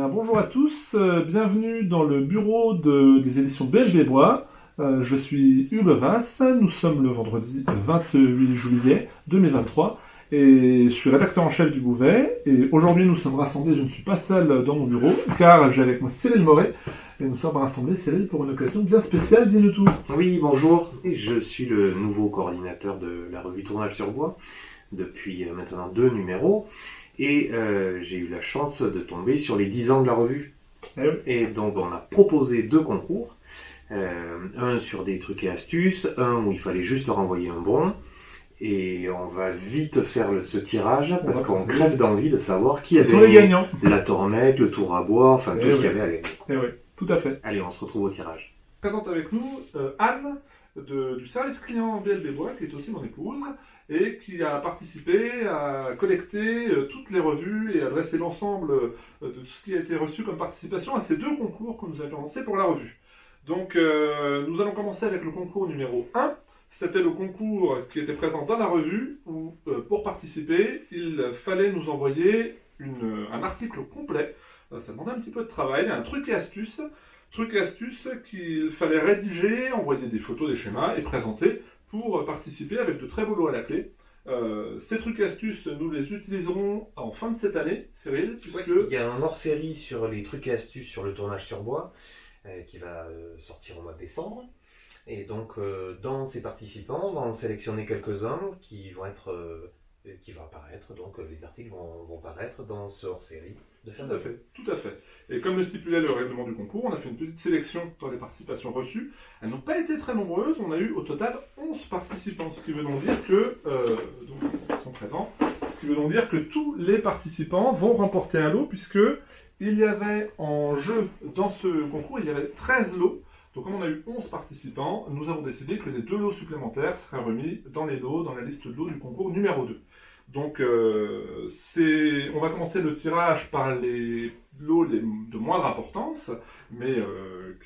Bonjour à tous, bienvenue dans le bureau des éditions BLB Bois. Je suis Hugo Vass, nous sommes le vendredi 28 juillet 2023 et je suis rédacteur en chef du Bouvet. Et aujourd'hui nous sommes rassemblés, je ne suis pas seul dans mon bureau car j'ai avec moi Cyril Moret et nous sommes rassemblés, Cyril, pour une occasion bien spéciale, dis-nous tout. Oui, bonjour. Je suis le nouveau coordinateur de la revue Tournage sur Bois depuis maintenant 2 numéros. Et j'ai eu la chance de tomber sur les 10 ans de la revue. Et donc on a proposé 2 concours. Un sur des trucs et astuces, un où il fallait juste renvoyer un bon. Et on va vite faire ce tirage parce qu'on crève d'envie de savoir qui avait les gagnants. La Tormette, le Tour à Bois, enfin tout ce qu'il y avait à gagner. Oui, tout à fait. Allez, on se retrouve au tirage. Présente avec nous Anne du service client BLB Bois, qui est aussi mon épouse, et qui a participé à collecter toutes les revues et à dresser l'ensemble de tout ce qui a été reçu comme participation à ces 2 concours que nous avions lancés pour la revue. Donc nous allons commencer avec le concours numéro 1. C'était le concours qui était présent dans la revue où pour participer, il fallait nous envoyer un article complet. Ça demandait un petit peu de travail, un truc et astuce. Truc et astuce qu'il fallait rédiger, envoyer des photos, des schémas et présenter pour participer avec de très beaux lots à la clé. Ces trucs et astuces, nous les utiliserons en fin de cette année, Cyril, puisque... Il y a un hors-série sur les trucs et astuces sur le tournage sur bois qui va sortir au mois de décembre. Et donc, dans ces participants, on va en sélectionner quelques-uns qui vont apparaître. Donc, les articles vont apparaître dans ce hors-série de fin d'année. Tout à fait. Et comme le stipulait le règlement du concours, on a fait une petite sélection dans les participations reçues. Elles n'ont pas été très nombreuses. On a eu au total 11 participants, ce qui veut donc dire que donc, ils sont présents. Ce qui veut donc dire que tous les participants vont remporter un lot, puisque il y avait en jeu dans ce concours, il y avait 13 lots. Donc comme on a eu 11 participants, nous avons décidé que les 2 lots supplémentaires seraient remis dans les lots, dans la liste de lots du concours numéro 2. Donc on va commencer le tirage par les lots de moindre importance, mais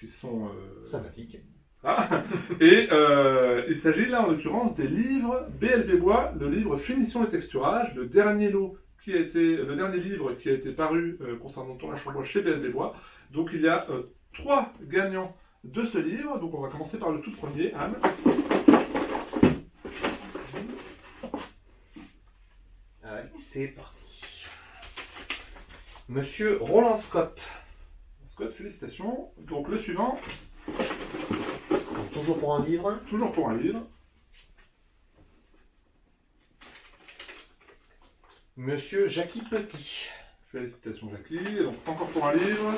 qui sont... sympathiques. Ah, et il s'agit là en l'occurrence des livres BLB Bois, le livre Finition et texturage, le dernier livre qui a été paru concernant le tournage sur bois chez BLB Bois. Donc il y a 3 gagnants de ce livre, donc on va commencer par le tout premier, Anne. Allez, c'est parti. Monsieur Roland Scott. Scott, félicitations. Donc le suivant. Donc, toujours pour un livre. Toujours pour un livre. Monsieur Jackie Petit. Félicitations Jackie. Donc encore pour un livre.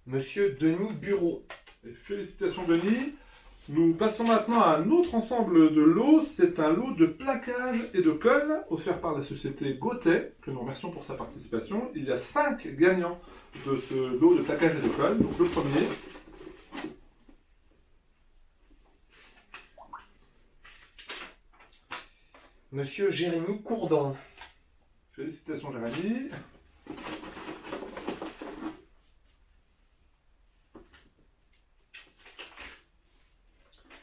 Monsieur Denis Bureau. Et félicitations Denis. Nous passons maintenant à un autre ensemble de lots. C'est un lot de plaquage et de colle offert par la société Gauthier, que nous remercions pour sa participation. Il y a 5 gagnants de ce lot de plaquage et de colle. Donc le premier. Monsieur Jérémy Courdon. Félicitations Jérémy.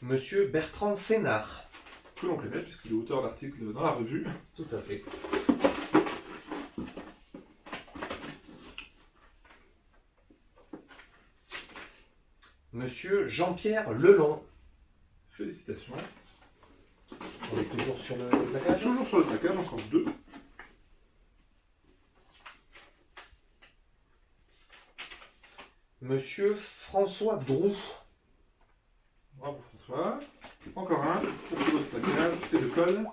Monsieur Bertrand Sénard. Que l'on connaît puisqu'il est auteur d'articles dans la revue. Tout à fait. Monsieur Jean-Pierre Lelon. Félicitations. On est toujours sur le plaquage. Toujours sur le plaquage, encore 2. Monsieur François Droux. Bravo François. Encore un pour ce lot de plaquage et de colle.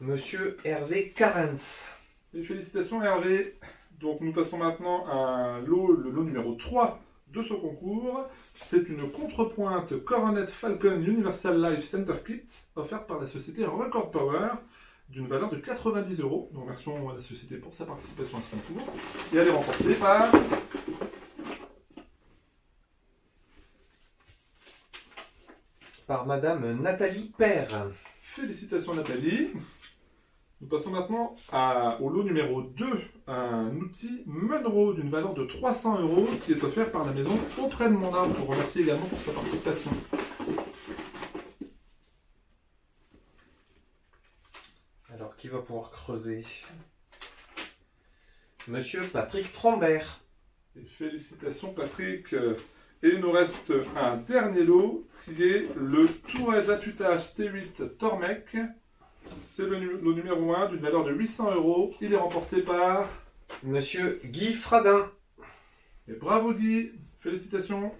Monsieur Hervé Carens. Et félicitations Hervé. Donc nous passons maintenant à le lot numéro 3 de ce concours. C'est une contrepointe Coronet Falcon Universal Life Center Kit offerte par la société Record Power d'une valeur de 90 €. Nous remercions la société pour sa participation à ce concours. Et elle est remportée par Madame Nathalie Père. Félicitations Nathalie. Nous passons maintenant au lot numéro 2 un outil Munro d'une valeur de 300 € qui est offert par la maison Auprès de mon arbre. Je vous remercie également pour sa participation. Alors, qui va pouvoir creuser? Monsieur Patrick Trombert. Et félicitations Patrick. Et il nous reste un dernier lot qui est le Touareg affûtage T8 Tormec. C'est le numéro 1 d'une valeur de 800 €. Il est remporté par Monsieur Guy Fradin. Et bravo Guy, félicitations.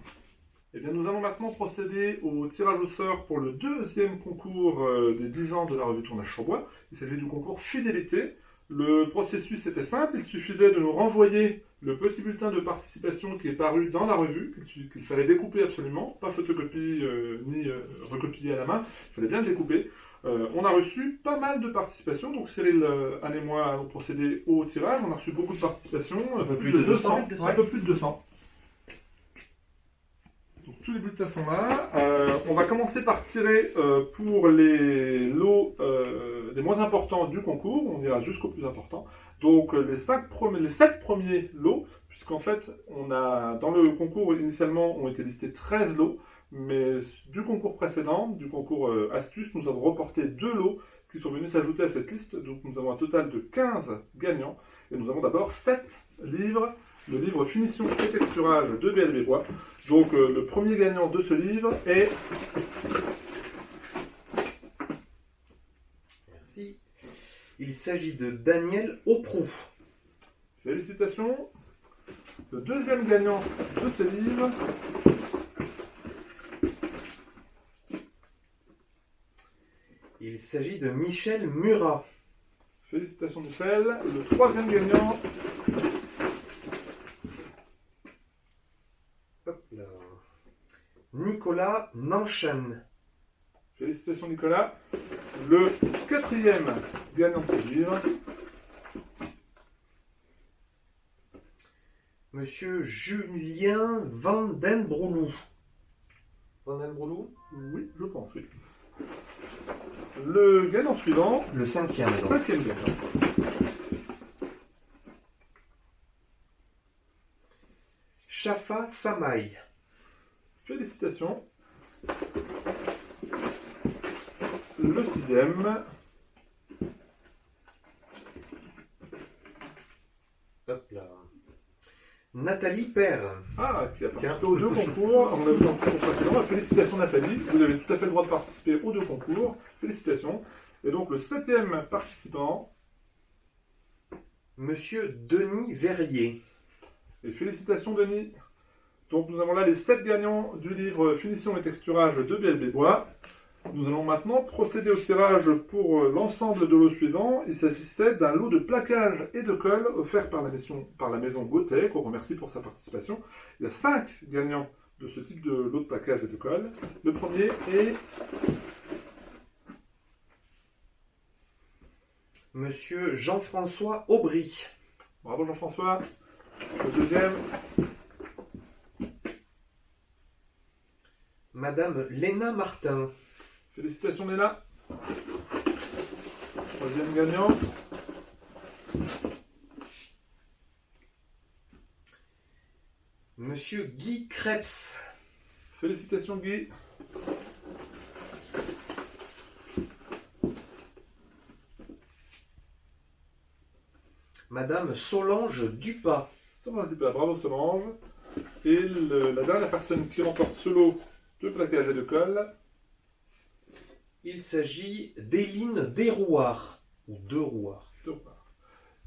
Et bien nous allons maintenant procéder au tirage au sort pour le deuxième concours des 10 ans de la revue Tournage sur Bois. Il s'agit du concours Fidélité. Le processus était simple, il suffisait de nous renvoyer le petit bulletin de participation qui est paru dans la revue, qu'il fallait découper absolument, pas photocopie ni recopier à la main, il fallait bien le découper. On a reçu pas mal de participations, donc Cyril, Anne et moi allons procéder au tirage. On a reçu beaucoup de participations, un peu plus de 200. Un peu plus de 200. Donc tous les bulletins sont là. On va commencer par tirer pour les lots les moins importants du concours. On ira jusqu'au plus important. Donc les 7 premiers lots, puisqu'en fait, dans le concours initialement ont été listés 13 lots. Mais du concours précédent, du concours astuce, nous avons reporté 2 lots qui sont venus s'ajouter à cette liste. Donc nous avons un total de 15 gagnants. Et nous avons d'abord 7 livres. Le livre Finition et texturage de BLB Bois. Donc le premier gagnant de ce livre est... Merci. Il s'agit de Daniel Auproux. Félicitations. Le deuxième gagnant de ce livre... Il s'agit de Michel Murat. Félicitations Michel. Le troisième gagnant... Hop là. Nicolas Nanchan. Félicitations Nicolas. Le quatrième gagnant de ce livre... Monsieur Julien Van den Broelou. Van den Broelou? Oui, je pense, oui. Le gagnant suivant... Le cinquième. Cinquième gagnant. Chafa Samaï. Félicitations. Le sixième... Hop là. Nathalie Père. Ah, qui a participé aux 2 concours. On a vu dans le concours précédent. Félicitations Nathalie. Vous avez tout à fait le droit de participer aux 2 concours. Félicitations. Et donc le 7e participant... Monsieur Denis Verrier. Et félicitations Denis. Donc nous avons là les 7 gagnants du livre Finition et texturage de BLB Bois. Nous allons maintenant procéder au tirage pour l'ensemble de lots suivants. Il s'agissait d'un lot de plaquage et de colle offert par la maison Gauthier, qu'on remercie pour sa participation. Il y a 5 gagnants de ce type de lot de plaquage et de colle. Le premier est... Monsieur Jean-François Aubry. Bravo Jean-François. Le deuxième... Madame Léna Martin. Félicitations Léna. Troisième gagnant. Monsieur Guy Krebs. Félicitations Guy. Madame Solange Dupas. Solange Dupas, bravo Solange. Et la dernière personne qui remporte ce lot de plaquage et de colle. Il s'agit d'Éline Desrouard. Ou Derouard.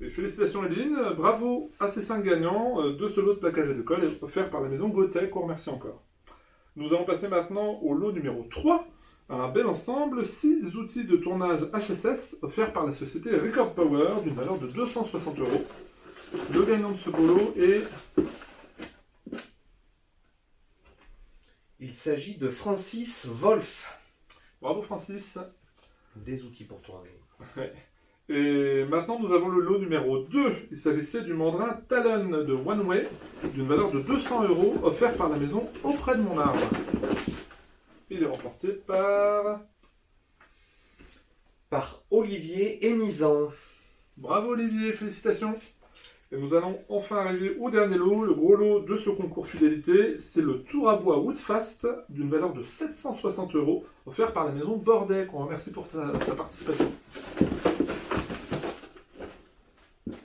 Et félicitations Éline, bravo à ces 5 gagnants de ce lot de plaquage et de colle offert par la maison Gauthier, qu'on remercie encore. Nous allons passer maintenant au lot numéro 3, un bel ensemble, 6 outils de tournage HSS offerts par la société Record Power d'une valeur de 260 €. Le gagnant de ce beau lot est... Il s'agit de Francis Wolf. Bravo Francis. Des outils pour tourner. Ouais. Et maintenant nous avons le lot numéro 2. Il s'agissait du mandrin Talon de One Way d'une valeur de 200 € offert par la maison Auprès de mon arbre. Il est remporté par Olivier Hénizan. Bravo Olivier, félicitations. Et nous allons enfin arriver au dernier lot, le gros lot de ce concours fidélité. C'est le tour à bois Woodfast d'une valeur de 760 €, offert par la maison Bordet, qu'on remercie pour sa participation.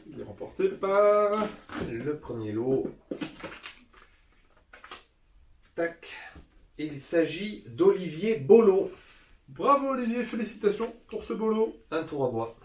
Il est remporté par... Le premier lot. Tac. Il s'agit d'Olivier Bolo. Bravo Olivier, félicitations pour ce beau lot. Un tour à bois.